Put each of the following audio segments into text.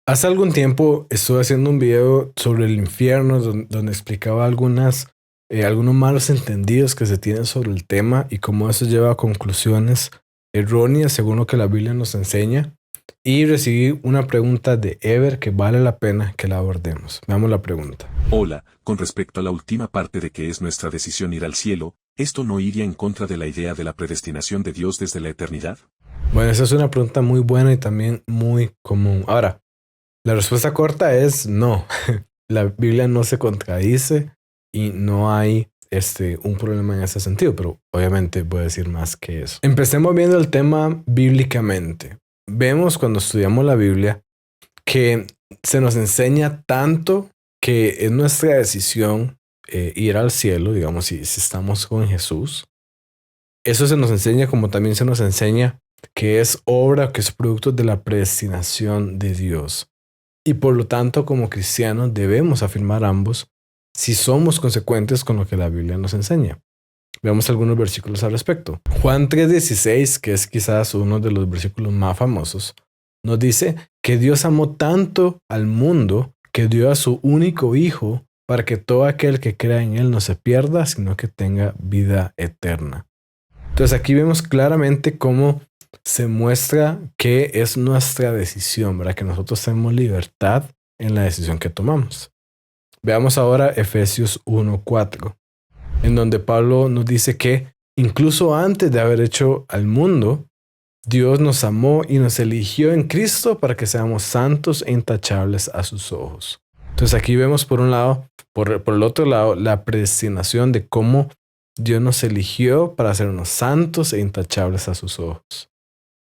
Hace algún tiempo estuve haciendo un video sobre el infierno donde explicaba algunos malos entendidos que se tienen sobre el tema y cómo eso lleva a conclusiones erróneas según lo que la Biblia nos enseña. Y recibí una pregunta de Ever que vale la pena que la abordemos. Veamos la pregunta. Hola, con respecto a la última parte de que es nuestra decisión ir al cielo, ¿esto no iría en contra de la idea de la predestinación de Dios desde la eternidad? Bueno, esa es una pregunta muy buena y también muy común. Ahora, la respuesta corta es no. La Biblia no se contradice y no hay un problema en ese sentido, pero obviamente voy a decir más que eso. Empecemos viendo el tema bíblicamente. Vemos cuando estudiamos la Biblia que se nos enseña tanto que es nuestra decisión ir al cielo, digamos, si estamos con Jesús. Eso se nos enseña como también se nos enseña que es obra, que es producto de la predestinación de Dios. Y por lo tanto, como cristianos, debemos afirmar ambos si somos consecuentes con lo que la Biblia nos enseña. Veamos algunos versículos al respecto. Juan 3:16, que es quizás uno de los versículos más famosos, nos dice que Dios amó tanto al mundo que dio a su único Hijo para que todo aquel que crea en Él no se pierda, sino que tenga vida eterna. Entonces aquí vemos claramente cómo se muestra que es nuestra decisión, ¿verdad? Que nosotros tenemos libertad en la decisión que tomamos. Veamos ahora Efesios 1:4, en donde Pablo nos dice que incluso antes de haber hecho al mundo, Dios nos amó y nos eligió en Cristo para que seamos santos e intachables a sus ojos. Entonces aquí vemos por un lado, por el otro lado, la predestinación de cómo Dios nos eligió para hacernos santos e intachables a sus ojos.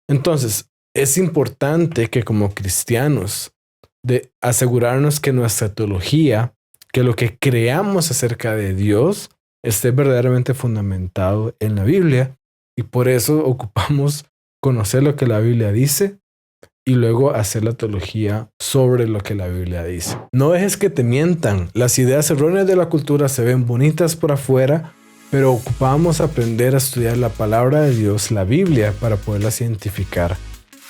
Entonces, es importante que como cristianos de asegurarnos que nuestra teología, que lo que creamos acerca de Dios, esté verdaderamente fundamentado en la Biblia, y por eso ocupamos conocer lo que la Biblia dice y luego hacer la teología sobre lo que la Biblia dice. No dejes que te mientan. Las ideas erróneas de la cultura se ven bonitas por afuera, pero ocupamos aprender a estudiar la palabra de Dios, la Biblia, para poderlas identificar.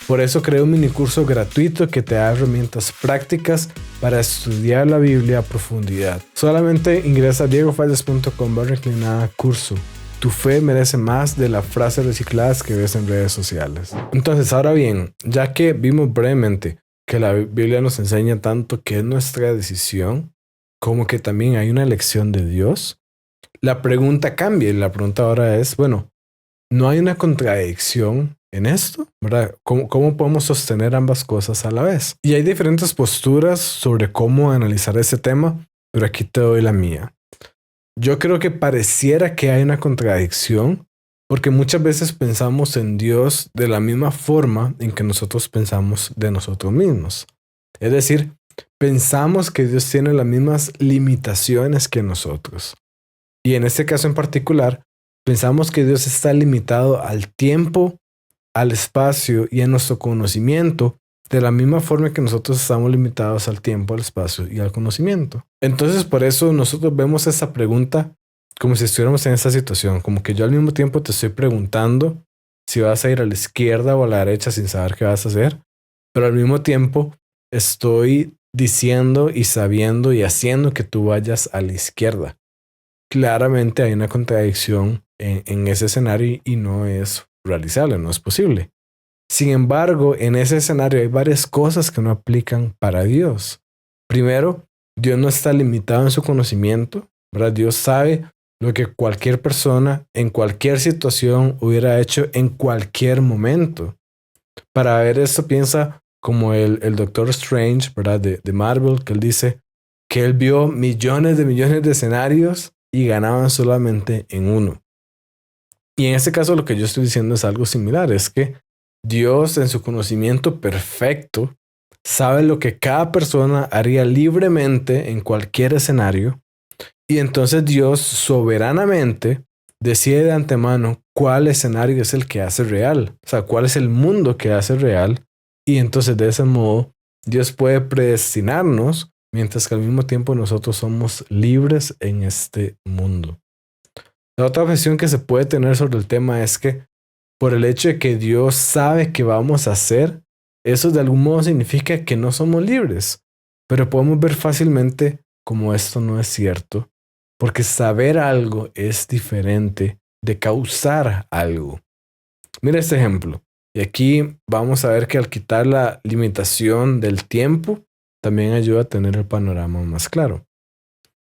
Por eso creé un minicurso gratuito que te da herramientas prácticas para estudiar la Biblia a profundidad. Solamente ingresa a diegofalles.com/curso. Tu fe merece más de las frases recicladas que ves en redes sociales. Entonces, ahora bien, ya que vimos brevemente que la Biblia nos enseña tanto que es nuestra decisión, como que también hay una elección de Dios, la pregunta cambia y la pregunta ahora es, bueno, ¿no hay una contradicción en esto? ¿Verdad? ¿Cómo podemos sostener ambas cosas a la vez? Y hay diferentes posturas sobre cómo analizar ese tema, pero aquí te doy la mía. Yo creo que pareciera que hay una contradicción porque muchas veces pensamos en Dios de la misma forma en que nosotros pensamos de nosotros mismos. Es decir, pensamos que Dios tiene las mismas limitaciones que nosotros. Y en este caso en particular, pensamos que Dios está limitado al tiempo, al espacio y a nuestro conocimiento de la misma forma que nosotros estamos limitados al tiempo, al espacio y al conocimiento. Entonces, por eso nosotros vemos esta pregunta como si estuviéramos en esta situación, como que yo al mismo tiempo te estoy preguntando si vas a ir a la izquierda o a la derecha sin saber qué vas a hacer, pero al mismo tiempo estoy diciendo y sabiendo y haciendo que tú vayas a la izquierda. Claramente hay una contradicción en ese escenario y no es realizable, no es posible. Sin embargo, en ese escenario hay varias cosas que no aplican para Dios. Primero, Dios no está limitado en su conocimiento, ¿verdad? Dios sabe lo que cualquier persona en cualquier situación hubiera hecho en cualquier momento. Para ver esto piensa como el Doctor Strange, ¿verdad? De Marvel, que él dice que él vio millones de escenarios y ganaban solamente en uno. Y en este caso lo que yo estoy diciendo es algo similar, es que Dios en su conocimiento perfecto sabe lo que cada persona haría libremente en cualquier escenario y entonces Dios soberanamente decide de antemano cuál escenario es el que hace real, o sea, cuál es el mundo que hace real y entonces de ese modo Dios puede predestinarnos mientras que al mismo tiempo nosotros somos libres en este mundo. La otra objeción que se puede tener sobre el tema es que por el hecho de que Dios sabe qué vamos a hacer, eso de algún modo significa que no somos libres. Pero podemos ver fácilmente cómo esto no es cierto, porque saber algo es diferente de causar algo. Mira este ejemplo. Y aquí vamos a ver que al quitar la limitación del tiempo, también ayuda a tener el panorama más claro.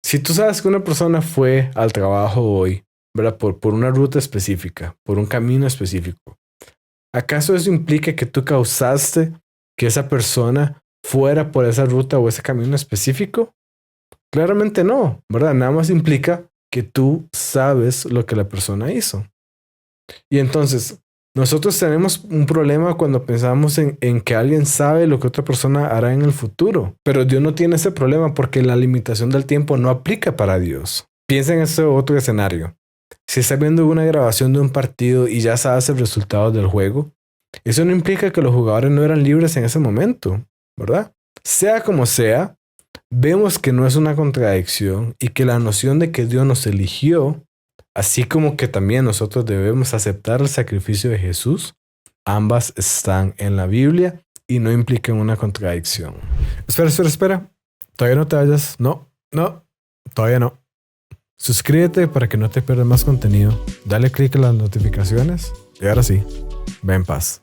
Si tú sabes que una persona fue al trabajo hoy, ¿verdad? Por una ruta específica, por un camino específico, ¿acaso eso implica que tú causaste que esa persona fuera por esa ruta o ese camino específico? Claramente no, ¿verdad? Nada más implica que tú sabes lo que la persona hizo. Y entonces, nosotros tenemos un problema cuando pensamos en que alguien sabe lo que otra persona hará en el futuro. Pero Dios no tiene ese problema porque la limitación del tiempo no aplica para Dios. Piensa en ese otro escenario. Si estás viendo una grabación de un partido y ya sabes el resultado del juego, eso no implica que los jugadores no eran libres en ese momento, ¿verdad? Sea como sea, vemos que no es una contradicción y que la noción de que Dios nos eligió, así como que también nosotros debemos aceptar el sacrificio de Jesús, ambas están en la Biblia y no implican una contradicción. Espera. Todavía no te vayas. No, todavía no. Suscríbete para que no te pierdas más contenido. Dale click en las notificaciones y ahora sí, ve en paz.